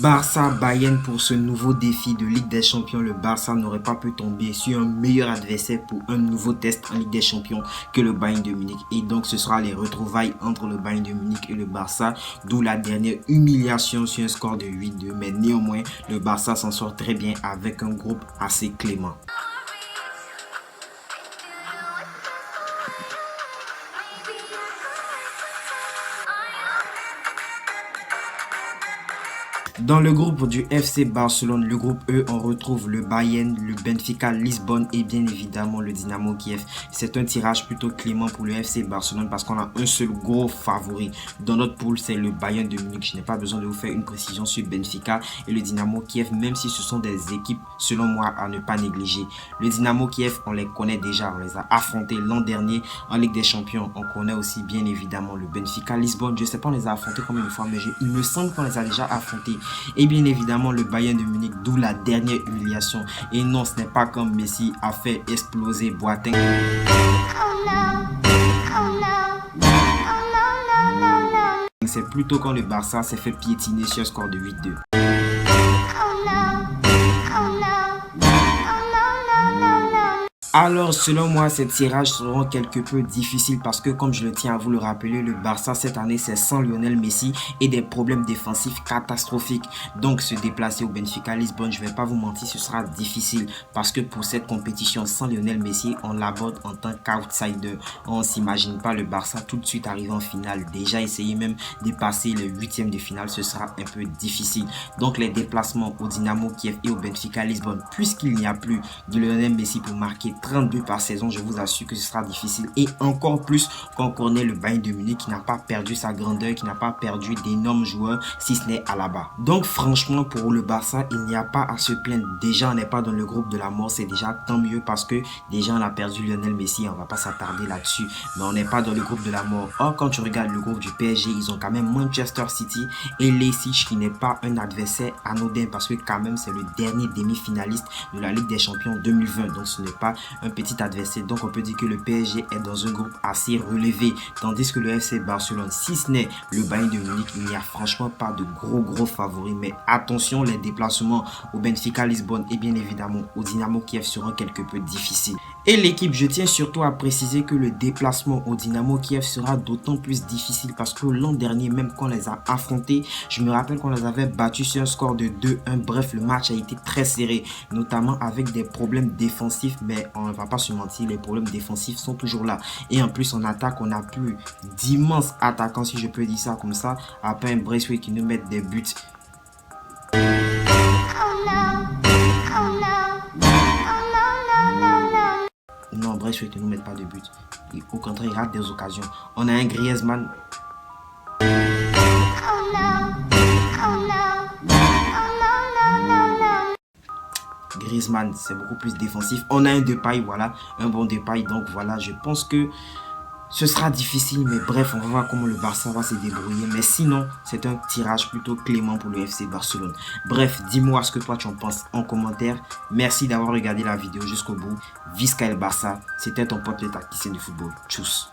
Barça-Bayern pour ce nouveau défi de Ligue des Champions. Le Barça n'aurait pas pu tomber sur un meilleur adversaire pour un nouveau test en Ligue des Champions que le Bayern de Munich. Et donc ce sera les retrouvailles entre le Bayern de Munich et le Barça, d'où la dernière humiliation sur un score de 8-2. Mais néanmoins, le Barça s'en sort très bien avec un groupe assez clément. Dans le groupe du FC Barcelone, le groupe E, on retrouve le Bayern, le Benfica, Lisbonne et bien évidemment le Dynamo Kiev. C'est un tirage plutôt clément pour le FC Barcelone parce qu'on a un seul gros favori. Dans notre poule, c'est le Bayern de Munich. Je n'ai pas besoin de vous faire une précision sur Benfica et le Dynamo Kiev, même si ce sont des équipes, selon moi, à ne pas négliger. Le Dynamo Kiev, on les connaît déjà, on les a affrontés l'an dernier en Ligue des Champions. On connaît aussi bien évidemment le Benfica, Lisbonne. Je ne sais pas on les a affrontés combien de fois, mais il me semble qu'on les a déjà affrontés. Et bien évidemment le Bayern de Munich, d'où la dernière humiliation. Et non, ce n'est pas comme Messi a fait exploser Boateng. C'est plutôt quand le Barça s'est fait piétiner sur un score de 8-2. Alors, selon moi, ces tirages seront quelque peu difficiles parce que, comme je le tiens à vous le rappeler, le Barça cette année, c'est sans Lionel Messi et des problèmes défensifs catastrophiques. Donc, se déplacer au Benfica Lisbonne, je ne vais pas vous mentir, ce sera difficile parce que pour cette compétition sans Lionel Messi, on l'aborde en tant qu'outsider. On ne s'imagine pas le Barça tout de suite arriver en finale. Déjà, essayer même de passer le huitième de finale, ce sera un peu difficile. Donc, les déplacements au Dynamo Kiev et au Benfica Lisbonne, puisqu'il n'y a plus de Lionel Messi pour marquer 30 buts par saison, je vous assure que ce sera difficile. Et encore plus quand on connaît le Bayern de Munich qui n'a pas perdu sa grandeur, qui n'a pas perdu d'énormes joueurs, si ce n'est Alaba. Donc franchement, pour le Barça, il n'y a pas à se plaindre. Déjà, on n'est pas dans le groupe de la mort, c'est déjà tant mieux parce que déjà on a perdu Lionel Messi, on va pas s'attarder là-dessus. Mais on n'est pas dans le groupe de la mort. Or, quand tu regardes le groupe du PSG, ils ont quand même Manchester City et Leipzig qui n'est pas un adversaire anodin parce que quand même c'est le dernier demi-finaliste de la Ligue des Champions 2020. Donc ce n'est pas un petit adversaire. Donc on peut dire que le PSG est dans un groupe assez relevé, tandis que le FC Barcelone, si ce n'est le Bayern de Munich, il n'y a franchement pas de gros favoris. Mais attention, les déplacements au Benfica Lisbonne et bien évidemment au Dynamo Kiev seront quelque peu difficiles. Et l'équipe, je tiens surtout à préciser que le déplacement au Dynamo Kiev sera d'autant plus difficile parce que l'an dernier, même quand on les a affrontés, je me rappelle qu'on les avait battus sur un score de 2-1. Bref, le match a été très serré, notamment avec des problèmes défensifs, mais on ne va pas se mentir, les problèmes défensifs sont toujours là. Et en plus, en attaque, on n'a plus d'immenses attaquants, si je peux dire ça comme ça, à part un Braithwaite qui nous met des buts. Non, Braithwaite ne nous met pas de but. Et au contraire, il rate des occasions. On a un Griezmann. Griezmann, c'est beaucoup plus défensif. On a un Depay, voilà, un bon Depay. Donc voilà, je pense que ce sera difficile, mais bref, on va voir comment le Barça va se débrouiller. Mais sinon, c'est un tirage plutôt clément pour le FC Barcelone. Bref, dis-moi ce que toi tu en penses en commentaire. Merci d'avoir regardé la vidéo jusqu'au bout. Visca el Barça, c'était ton pote le tacticien du football. Tchuss.